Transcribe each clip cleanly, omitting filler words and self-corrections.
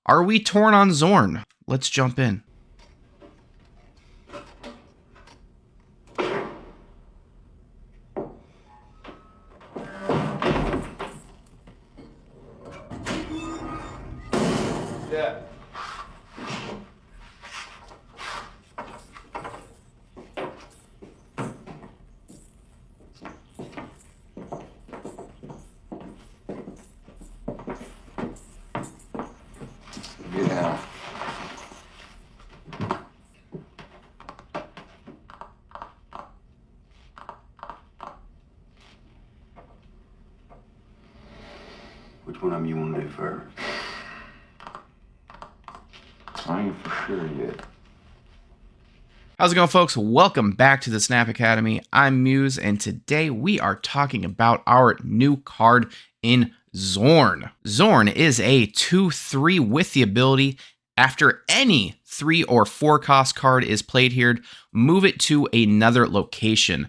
Are we torn on Zorn? Let's jump in. Yeah. Get out. Which one of you want to do first? I ain't for sure yet. How's it going, folks? Welcome back to the Snap Academy. I'm Muse, and today we are talking about our new card in Zorn. Zorn is a 2/3 with the ability, after any 3 or 4 cost card is played here, move it to another location.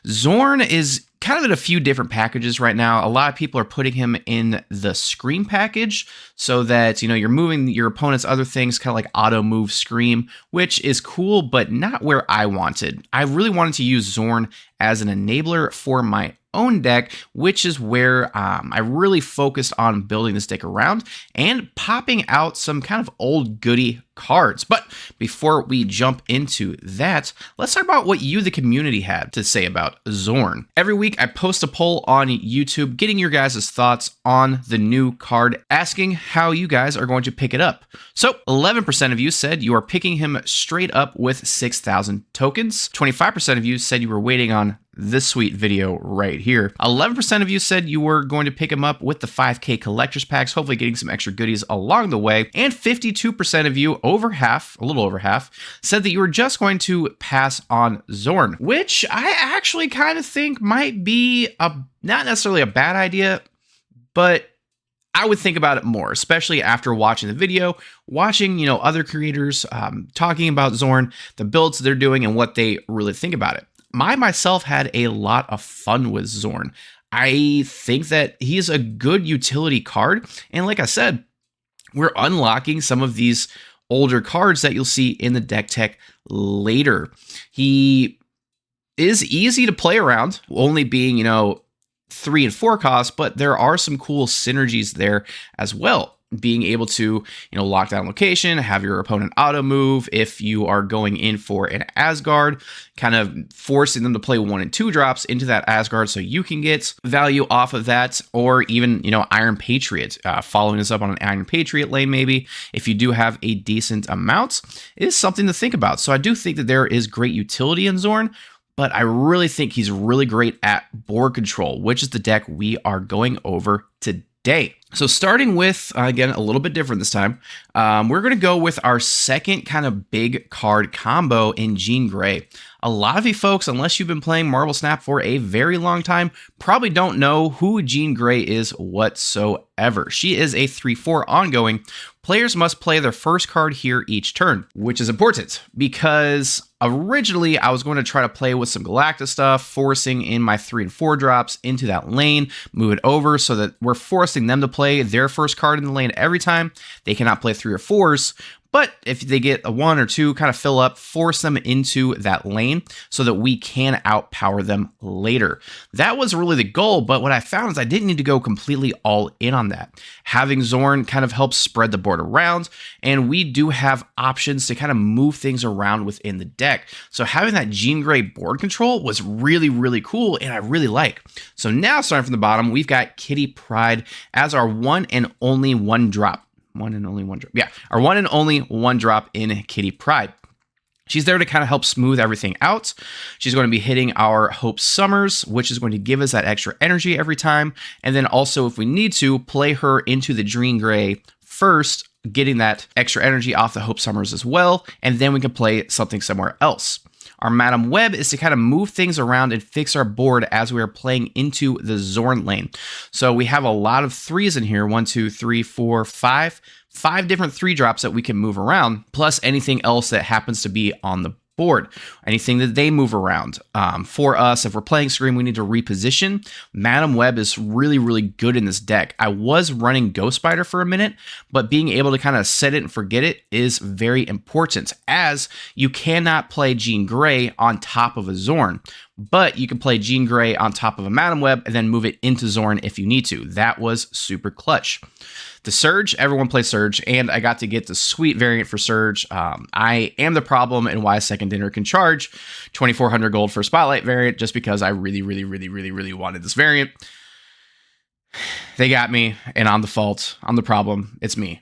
Zorn is kind of in a few different packages right now. A lot of people are putting him in the Scream package so that, you're moving your opponent's other things, kind of like auto move Scream, which is cool, but not where I wanted. I really wanted to use Zorn as an enabler for my own deck, which is where I really focused on building this deck around and popping out some kind of old goody cards. But before we jump into that, let's talk about what you, the community, had to say about Zorn. Every week I post a poll on YouTube getting your guys' thoughts on the new card, asking how you guys are going to pick it up. So 11% of you said you are picking him straight up with 6,000 tokens. 25% of you said you were waiting on this sweet video right here. 11% of you said you were going to pick him up with the 5K collector's packs, hopefully getting some extra goodies along the way. And 52% of you, over half, a little over half, said that you were just going to pass on Zorn, which I actually kind of think might be not necessarily a bad idea, but I would think about it more, especially after watching the video, watching, other creators talking about Zorn, the builds they're doing, and what they really think about it. I myself had a lot of fun with Zorn. I think that he's a good utility card. And like I said, we're unlocking some of these older cards that you'll see in the deck tech later. He is easy to play around, only being, 3 and 4 costs, but there are some cool synergies there as well. Being able to, lock down location, have your opponent auto move if you are going in for an Asgard, kind of forcing them to play 1 and 2 drops into that Asgard so you can get value off of that, or even, Iron Patriot, following us up on an Iron Patriot lane maybe, if you do have a decent amount, is something to think about. So I do think that there is great utility in Zorn, but I really think he's really great at board control, which is the deck we are going over today. So starting with, again, a little bit different this time, we're going to go with our second kind of big card combo in Jean Grey. A lot of you folks, unless you've been playing Marvel Snap for a very long time, probably don't know who Jean Grey is whatsoever. She is a 3/4 ongoing. Players must play their first card here each turn, which is important because originally I was going to try to play with some Galactus stuff, forcing in my 3 and 4 drops into that lane, move it over so that we're forcing them to play their first card in the lane every time. They cannot play 3 or 4s. But if they get a 1 or 2, kind of fill up, force them into that lane so that we can outpower them later. That was really the goal, but what I found is I didn't need to go completely all in on that. Having Zorn kind of helps spread the board around, and we do have options to kind of move things around within the deck. So having that Jean Grey board control was really, really cool, and I really like. So now, starting from the bottom, we've got Kitty Pryde as our one and only 1 drop. One and only 1 drop. Yeah, our 1 and only 1 drop in Kitty Pryde. She's there to kind of help smooth everything out. She's going to be hitting our Hope Summers, which is going to give us that extra energy every time. And then also, if we need to, play her into the Jean Grey first, getting that extra energy off the Hope Summers as well. And then we can play something somewhere else. Our Madam Web is to kind of move things around and fix our board as we are playing into the Zorn lane. So we have a lot of 3s in here. 1, 2, 3, 4, 5. 5 different 3 drops that we can move around, plus anything else that happens to be on the board. Anything that they move around. For us, if we're playing Scream, we need to reposition. Madam Web is really, really good in this deck. I was running Ghost Spider for a minute, but being able to kind of set it and forget it is very important, as you cannot play Jean Grey on top of a Zorn, but you can play Jean Grey on top of a Madam Web and then move it into Zorn if you need to. That was super clutch. The Surge, everyone plays Surge, and I got to get the sweet variant for Surge. I am the problem in why Second Dinner can charge 2,400 gold for Spotlight variant, just because I really, really, really, really, really wanted this variant. They got me, and I'm the fault. I'm the problem. It's me.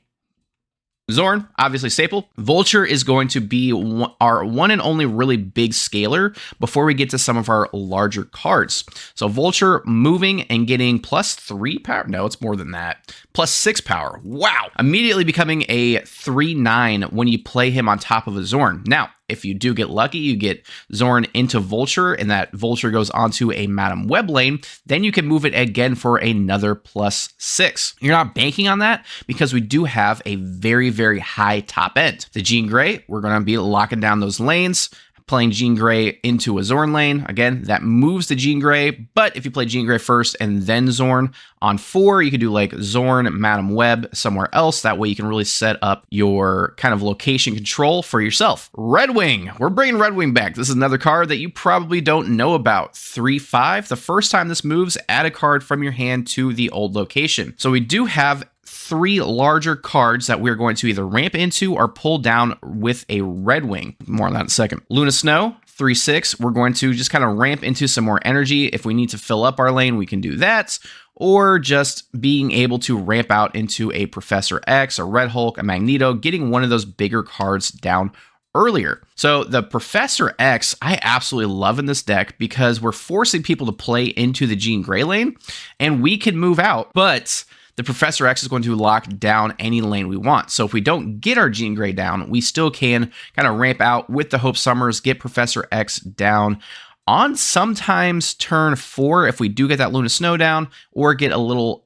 Zorn, obviously staple. Vulture is going to be our one and only really big scaler before we get to some of our larger cards. So Vulture moving and getting +3 power. No, it's more than that. +6 power. Wow. Immediately becoming a 3/9 when you play him on top of a Zorn. Now, if you do get lucky, you get Zorn into Vulture, and that Vulture goes onto a Madam Web lane, then you can move it again for another +6. You're not banking on that because we do have a very, very high top end. The Jean Grey, we're going to be locking down those lanes, playing Jean Grey into a Zorn lane. Again, that moves the Jean Grey, but if you play Jean Grey first and then Zorn on 4, you could do like Zorn, Madam Web somewhere else. That way you can really set up your kind of location control for yourself. Red Wing, we're bringing Red Wing back. This is another card that you probably don't know about. 3/5, the first time this moves, add a card from your hand to the old location. So we do have 3 larger cards that we're going to either ramp into or pull down with a Red Wing. More on that in a second. Luna Snow, 3/6. We're going to just kind of ramp into some more energy. If we need to fill up our lane, we can do that. Or just being able to ramp out into a Professor X, a Red Hulk, a Magneto, getting one of those bigger cards down earlier. So the Professor X, I absolutely love in this deck because we're forcing people to play into the Jean Grey lane, and we can move out, but the Professor X is going to lock down any lane we want. So if we don't get our Jean Grey down, we still can kind of ramp out with the Hope Summers, get Professor X down on sometimes turn 4 if we do get that Luna Snow down, or get a little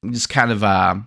just kind of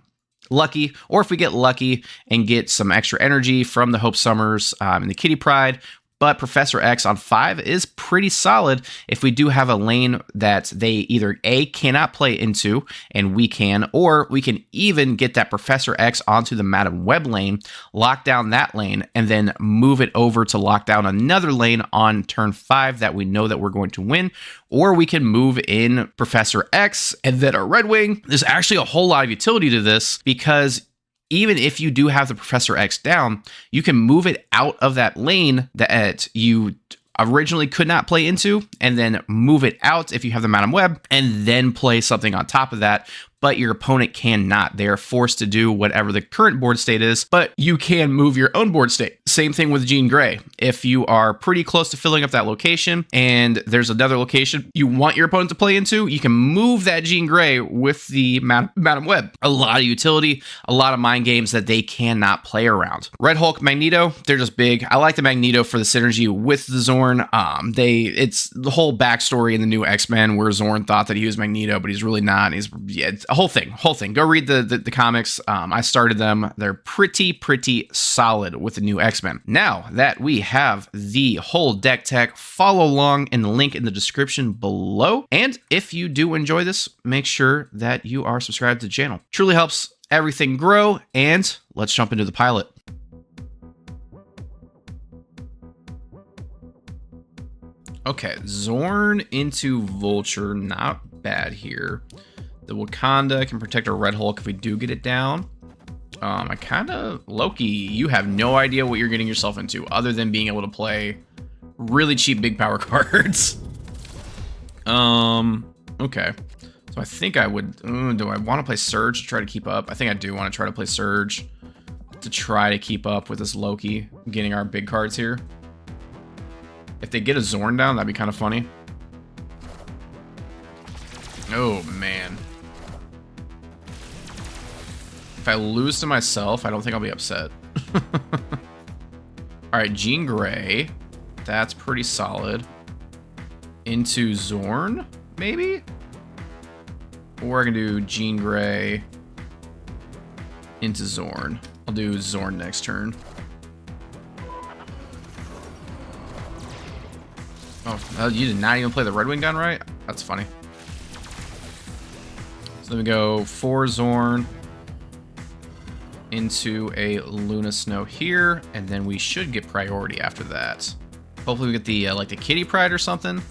lucky, or if we get lucky and get some extra energy from the Hope Summers and the Kitty Pryde. But Professor X on 5 is pretty solid if we do have a lane that they either A, cannot play into, and we can, or we can even get that Professor X onto the Madam Web lane, lock down that lane, and then move it over to lock down another lane on turn 5 that we know that we're going to win. Or we can move in Professor X and then a Red Wing. There's actually a whole lot of utility to this because even if you do have the Professor X down, you can move it out of that lane that you originally could not play into, and then move it out if you have the Madam Web, and then play something on top of that. But your opponent cannot. They are forced to do whatever the current board state is, but you can move your own board state. Same thing with Jean Grey. If you are pretty close to filling up that location and there's another location you want your opponent to play into, you can move that Jean Grey with the Madam Web. A lot of utility, a lot of mind games that they cannot play around. Red Hulk, Magneto, they're just big. I like the Magneto for the synergy with the Zorn. It's the whole backstory in the new X-Men where Zorn thought that he was Magneto, but he's really not. It's a whole thing. Go read the comics. I started them. They're pretty solid with the new X-Men. Now that we have the whole deck tech, follow along in the link in the description below. And if you do enjoy this, make sure that you are subscribed to the channel. Truly helps everything grow. And let's jump into the pilot. Okay, Zorn into Vulture, not bad here. The Wakanda can protect our Red Hulk if we do get it down. I kind of, Loki, you have no idea what you're getting yourself into other than being able to play really cheap big power cards. Okay. So I think I would, do I want to play Surge to try to keep up? I think I do want to try to play Surge to try to keep up with this Loki getting our big cards here. If they get a Zorn down, that'd be kind of funny. Oh, man. If I lose to myself, I don't think I'll be upset. All right, Jean Grey. That's pretty solid. Into Zorn, maybe? Or I can do Jean Grey into Zorn. I'll do Zorn next turn. Oh, you did not even play the Red Wing gun right? That's funny. So then we go 4 Zorn into a Luna Snow here, and then we should get priority after that. Hopefully we get the like the Kitty Pride or something.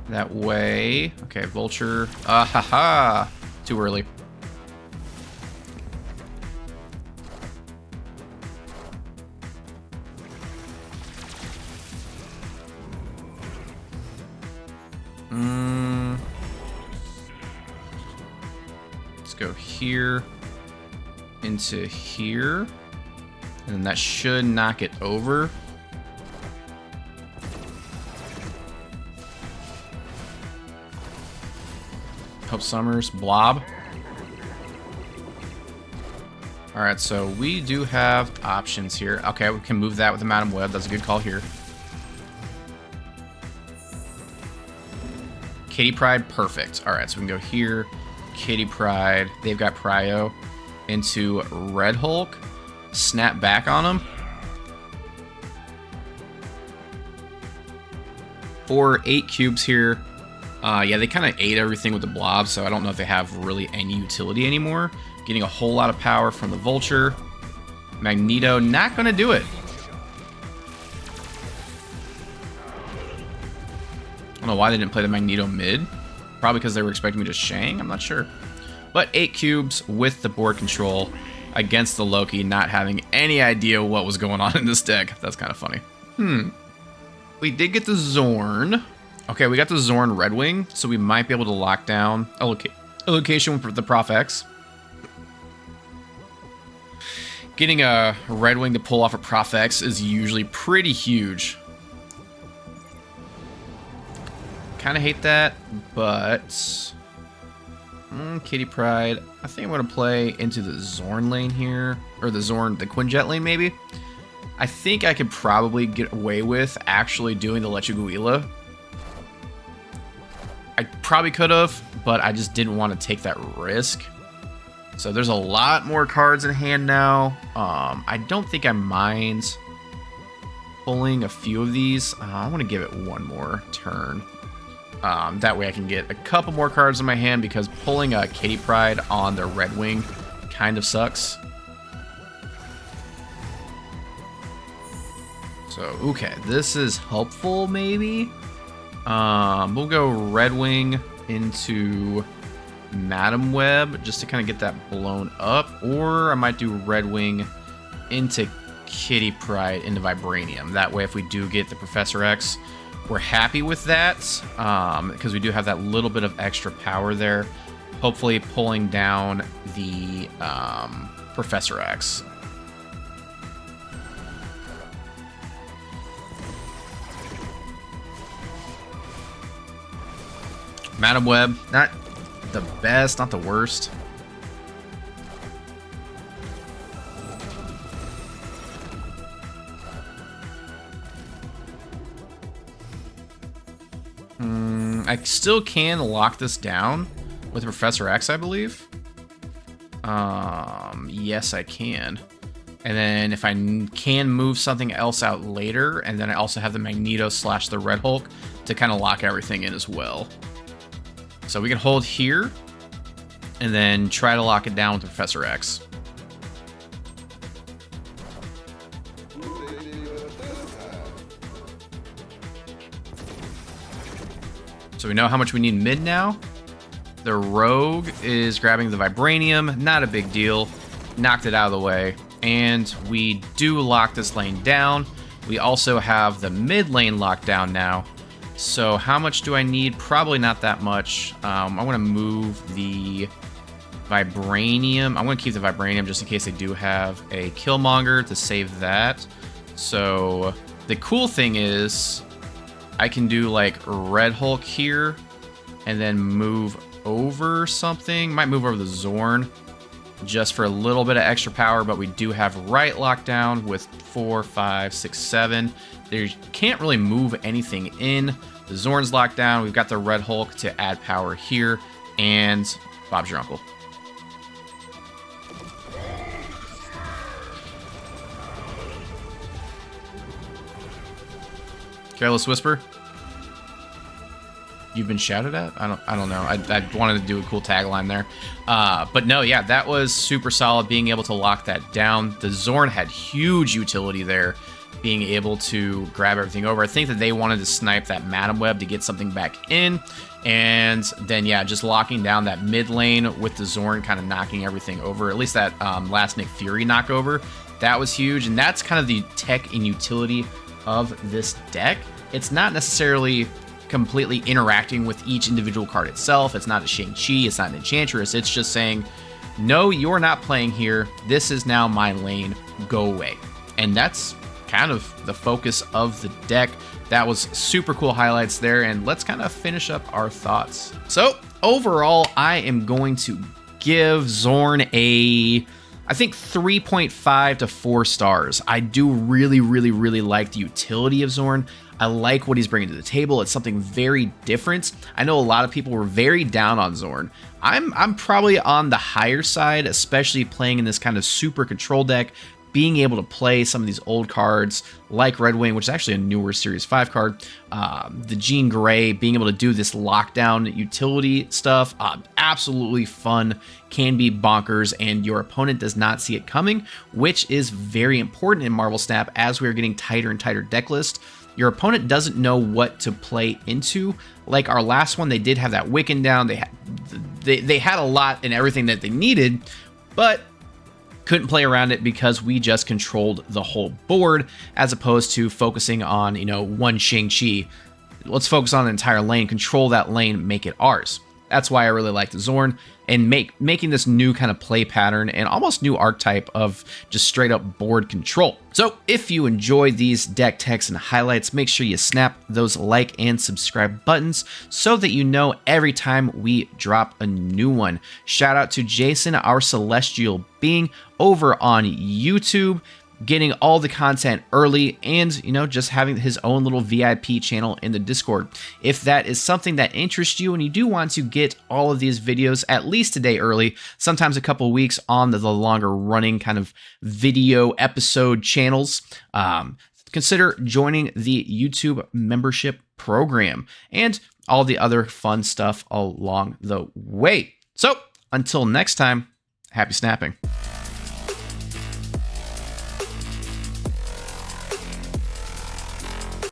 That way, okay, Vulture. Ah ha ha! Too early. Let's go here into here, and then that should knock it over. Hope Summers, Blob. All right, so we do have options here. Okay, we can move that with the Madam Web. That's a good call here. Kitty Pride, perfect. All right, so we can go here, Kitty Pride. They've got Prio into Red Hulk. Snap back on them. For 8 cubes here. Yeah, they kind of ate everything with the Blob, so I don't know if they have really any utility anymore. Getting a whole lot of power from the Vulture. Magneto, not going to do it. I don't know why they didn't play the Magneto mid. Probably because they were expecting me to Shang, I'm not sure. But 8 cubes with the board control against the Loki, not having any idea what was going on in this deck. That's kind of funny. We did get the Zorn. Okay, we got the Zorn Red Wing, so we might be able to lock down a location with the Prof X. Getting a Red Wing to pull off a Prof X is usually pretty huge. Kind of hate that, but Kitty Pride. I think I'm going to play into the Zorn lane here, or the Quinjet lane maybe. I think I could probably get away with actually doing the Lechuguila. I probably could have, but I just didn't want to take that risk. So there's a lot more cards in hand now. I don't think I mind pulling a few of these. I want to give it one more turn. That way I can get a couple more cards in my hand, because pulling a Kitty Pride on the Red Wing kind of sucks. So, okay, this is helpful maybe. We'll go Red Wing into Madam Web just to kind of get that blown up, or I might do Red Wing into Kitty Pride into Vibranium. That way if we do get the Professor X, we're happy with that, because we do have that little bit of extra power there. Hopefully pulling down the Professor X. Madam Web, not the best, not the worst. I still can lock this down with Professor X, I believe. Yes, I can. And then if I can move something else out later, and then I also have the Magneto / the Red Hulk to kind of lock everything in as well. So we can hold here, and then try to lock it down with Professor X. So we know how much we need mid now. The Rogue is grabbing the Vibranium, not a big deal. Knocked it out of the way. And we do lock this lane down. We also have the mid lane locked down now. So how much do I need? Probably not that much. I want to move the Vibranium. I'm going to keep the Vibranium just in case they do have a Killmonger to save that. So the cool thing is I can do like Red Hulk here and then move over something. Might move over the Zorn just for a little bit of extra power, but we do have right locked down with 4, 5, 6, 7. There can't really move anything in. The Zorn's locked down. We've got the Red Hulk to add power here, and Bob's your uncle. Careless Whisper. you've been shouted at. I don't know. I wanted to do a cool tagline there, but no, yeah, that was super solid. Being able to lock that down, the Zorn had huge utility there. Being able to grab everything over. I think that they wanted to snipe that Madam Web to get something back in. And then, yeah, just locking down that mid lane with the Zorn kind of knocking everything over. At least that last Nick Fury knockover. That was huge. And that's kind of the tech and utility of this deck. It's not necessarily completely interacting with each individual card itself. It's not a Shang-Chi. It's not an Enchantress. It's just saying, no, you're not playing here. This is now my lane. Go away. And that's kind of the focus of the deck. That was super cool highlights there, and let's kind of finish up our thoughts. So overall, I am going to give Zorn I think 3.5 to 4 stars. I do really like the utility of Zorn. I like what he's bringing to the table. It's something very different. I know a lot of people were very down on Zorn. I'm probably on the higher side, especially playing in this kind of super control deck. Being able to play some of these old cards like Red Wing, which is actually a newer Series 5 card, the Jean Grey, being able to do this lockdown utility stuff, absolutely fun, can be bonkers, and your opponent does not see it coming, which is very important in Marvel Snap as we're getting tighter and tighter deck list. Your opponent doesn't know what to play into. Like our last one, they did have that Wiccan down. They had a lot and everything that they needed, but couldn't play around it because we just controlled the whole board as opposed to focusing on, you know, one Shang-Chi. Let's focus on the entire lane, control that lane, make it ours. That's why I really like the Zorn and making this new kind of play pattern and almost new archetype of just straight up board control. So if you enjoy these deck techs and highlights, make sure you snap those like and subscribe buttons so that you know every time we drop a new one. Shout out to Jason, our celestial being, over on YouTube, getting all the content early and, you know, just having his own little VIP channel in the Discord. If that is something that interests you and you do want to get all of these videos at least a day early, sometimes a couple weeks on the longer running kind of video episode channels, consider joining the YouTube membership program and all the other fun stuff along the way. So until next time, happy snapping.